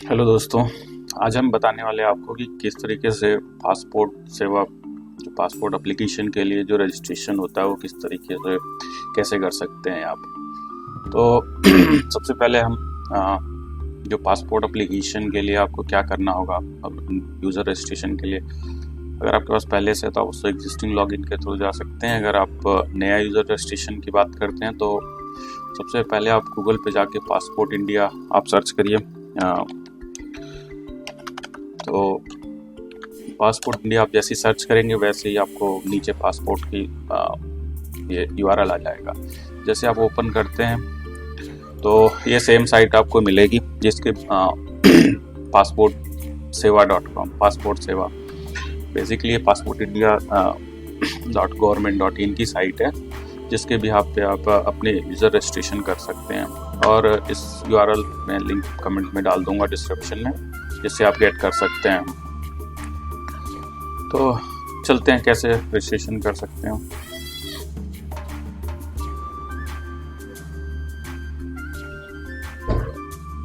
Hello दोस्तों। आज हम बताने वाले हैं आपको कि किस तरीके से पासपोर्ट सेवा जो पासपोर्ट एप्लीकेशन के लिए जो रजिस्ट्रेशन होता है वो किस तरीके से कैसे कर सकते हैं आप। तो सबसे पहले हम जो पासपोर्ट एप्लीकेशन के लिए आपको क्या करना होगा यूज़र रजिस्ट्रेशन के लिए। अगर आपके पास पहले से है तो आप उसको एग्जिस्टिंग लॉगिन के थ्रू जा सकते हैं। अगर आप नया यूज़र रजिस्ट्रेशन की बात करते हैं तो सबसे पहले आप गूगल पे जाके पासपोर्ट इंडिया आप सर्च करिए। तो पासपोर्ट इंडिया आप जैसे सर्च करेंगे वैसे ही आपको नीचे पासपोर्ट की ये यूआरएल आ जाएगा। जैसे आप ओपन करते हैं तो ये सेम साइट आपको मिलेगी जिसके पासपोर्ट सेवा .com पासपोर्ट सेवा बेसिकली ये पासपोर्ट इंडिया .gov.in की साइट है जिसके बिहाफ पे आप अपने यूज़र रजिस्ट्रेशन कर सकते हैं। और इस यूआरएल में लिंक कमेंट में डाल दूंगा डिस्क्रिप्शन में, जिससे आप गेट कर सकते हैं। तो चलते हैं कैसे रजिस्ट्रेशन कर सकते हैं।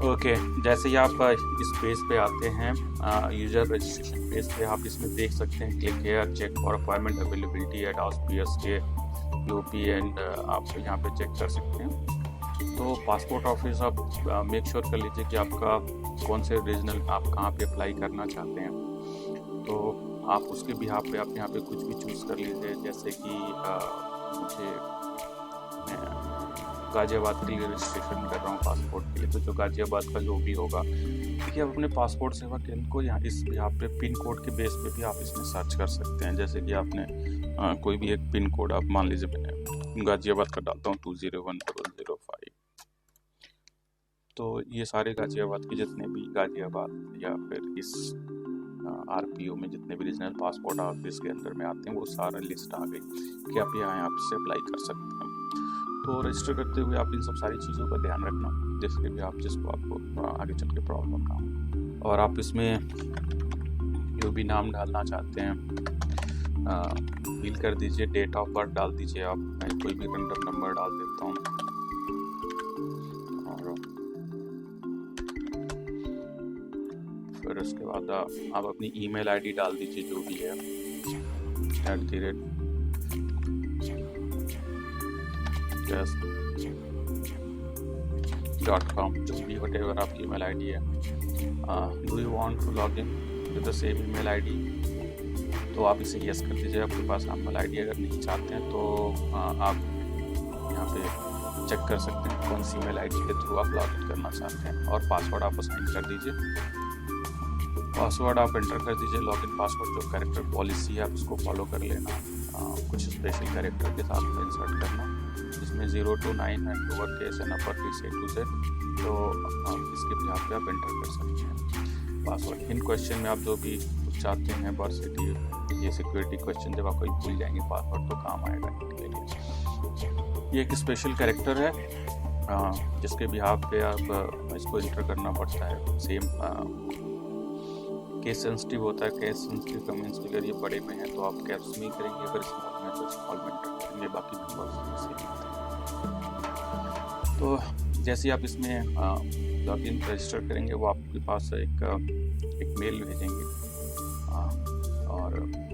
ओके, जैसे ही आप इस पेज पे आते हैं यूजर रजिस्ट्रेशन पेज पे, आप इसमें देख सकते हैं click here check for appointment availability at PSK UP and आप यहाँ पे चेक कर सकते हैं। तो पासपोर्ट ऑफिस आप मेक श्योर कर लीजिए कि आपका कौन से रीजनल आप कहाँ पे अप्लाई करना चाहते हैं। तो आप उसके बिहाफ पे आप यहाँ पे कुछ भी चूज़ कर लीजिए। जैसे कि मुझे गाज़ियाबाद के लिए रजिस्ट्रेशन कर रहा हूँ पासपोर्ट के लिए, तो जो गाज़ियाबाद का जो भी होगा, देखिए आप अपने पासपोर्ट सेवा केंद्र को यहाँ इस बिहाफ पे पिन कोड के बेस पे भी आप इसमें सर्च कर सकते हैं। जैसे कि आपने कोई भी एक पिन कोड आप मान लीजिए, मैंने गाज़ियाबाद का डालता हूँ 201005। तो ये सारे गाज़ियाबाद के जितने भी गाज़ियाबाद या फिर इस RPO में जितने भी रीजनल पासपोर्ट ऑफिस के अंदर में आते हैं वो सारा लिस्ट आ गई कि आप यहाँ से अप्लाई कर सकते हैं। तो रजिस्टर करते हुए आप इन सब सारी चीज़ों का ध्यान रखना जिसको आपको आगे चल के प्रॉब्लम ना हो। और आप इसमें जो भी नाम डालना चाहते हैं फिल कर दीजिए, डेट ऑफ बर्थ डाल दीजिए। आप मैं कोई भी रैंडम नंबर डाल देता हूँ और फिर उसके बाद आप अपनी ईमेल आईडी डाल दीजिए जो भी है @.com जो भी whatever आपकी ईमेल आईडी है। Do you want to log in with the same email ID, तो आप इसे यस कर दीजिए। आपके पास ईमेल आईडी अगर नहीं चाहते हैं तो आप यहाँ पे चेक कर सकते हैं कौन सी ईमेल आईडी के थ्रू आप लॉग इन करना चाहते हैं और पासवर्ड आप असाइन कर दीजिए। पासवर्ड आप एंटर कर दीजिए। लॉगिन पासवर्ड जो कैरेक्टर पॉलिसी है आप उसको फॉलो कर लेना। कुछ स्पेशल कैरेक्टर के साथ में इंसर्ट करना, जिसमें 0 to 9 and lower case and upper case A to Z। तो इसके भी आप एंटर कर सकते हैं पासवर्ड। इन क्वेश्चन में आप जो भी कुछ चाहते हैं, बर्थ ये सिक्योरिटी क्वेश्चन जब आप कोई भूल जाएंगे पासवर्ड तो काम आएगा इनके लिए। ये एक स्पेशल कैरेक्टर है जिसके बिहाफ पे आप इसको एंटर करना पड़ता है। सेम केस सेंसिटिव होता है। केस सेंसिटिव कमेंट्स के अगर ये बड़े में है तो आप कैप्स में करेंगे, अगर स्मॉल में तो स्मॉल में एंटर करेंगे, बाकी नंबर्स सेम होते हैं। तो जैसे आप इसमें लॉगिन रजिस्टर करेंगे वो आपके पास एक मेल भेजेंगे और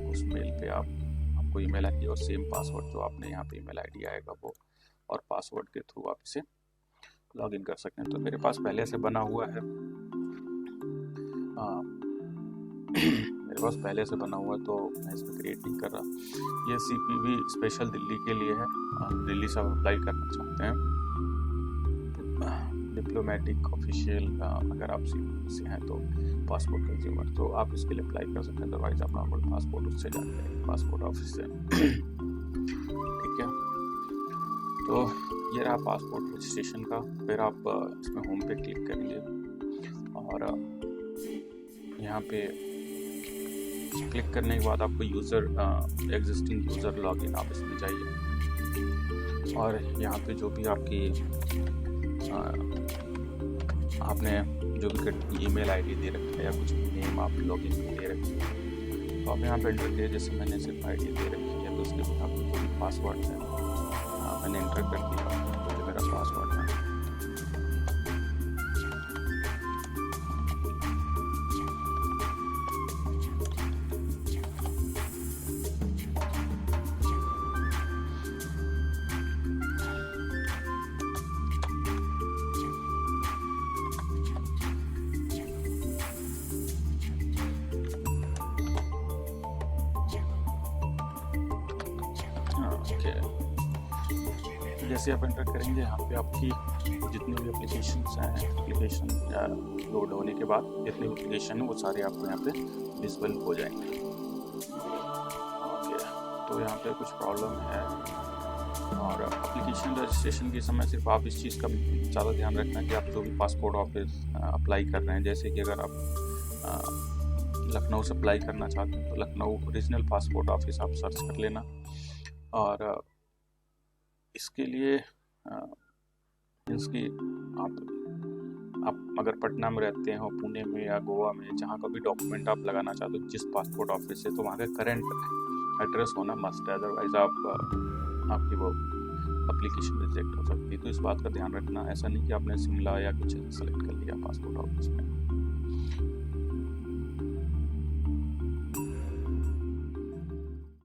उस मेल पे आपको ईमेल आईडी और सेम पासवर्ड जो आपने यहाँ पे ईमेल आईडी आएगा वो और पासवर्ड के थ्रू आप इसे लॉगिन कर सकते हैं। तो मेरे पास पहले से बना हुआ है मेरे पास पहले से बना हुआ है तो मैं इसमें क्रिएट नहीं कर रहा। ये CPV स्पेशल दिल्ली के लिए है। दिल्ली से आप अप्लाई करना चाहते हैं डिप्लोमेटिक ऑफिशियल, अगर आप से हैं तो पासपोर्ट कंज्यूमर, तो आप इसके लिए अप्लाई कर सकते हैं। अदरवाइज आप नॉर्मल पासपोर्ट उससे जाके पासपोर्ट ऑफिस से ठीक है। तो ये रहा पासपोर्ट रजिस्ट्रेशन का। फिर आप इसमें होम पे क्लिक करेंगे और यहाँ पे क्लिक करने के बाद आपको एग्जिस्टिंग यूज़र लॉगिन आप इसमें जाइए और यहाँ पे जो भी आपकी आपने जो भी ईमेल आईडी दे रखी है या कुछ भी नेम आप लॉगिन में दे रखी है तो आप यहाँ पे एंटर करिए। जैसे मैंने सिर्फ आईडी दे रखी है तो उसके बाद आपको जो भी पासवर्ड है मैंने एंटर कर दिया तो जो मेरा पासवर्ड है ओके, जैसे आप एंटर करेंगे यहाँ पे आपकी जितनी भी एप्लीकेशंस हैं, एप्लीकेशन लोड होने के बाद जितने भी एप्लीकेशन हैं वो सारे आपको यहाँ पे विजिबल हो जाएंगे। ओके, तो यहाँ पे कुछ प्रॉब्लम है। और एप्लीकेशन रजिस्ट्रेशन के समय सिर्फ आप इस चीज़ का ज़्यादा ध्यान रखना कि आप जो भी पासपोर्ट ऑफिस अप्लाई कर रहे हैं, जैसे कि अगर आप लखनऊ से अप्लाई करना चाहते हैं तो लखनऊ ओरिजिनल पासपोर्ट ऑफिस आप सर्च कर लेना। और इसके लिए इसकी आप अगर पटना में रहते हो, पुणे में या गोवा में, जहाँ का भी डॉक्यूमेंट आप लगाना चाहते हो जिस पासपोर्ट ऑफिस से, तो वहाँ का करंट एड्रेस होना मस्ट है, अदरवाइज़ आपकी वो एप्लीकेशन रिजेक्ट हो सकती है। तो इस बात का ध्यान रखना, ऐसा नहीं कि आपने शिमला या कुछ सेलेक्ट कर लिया पासपोर्ट ऑफिस में।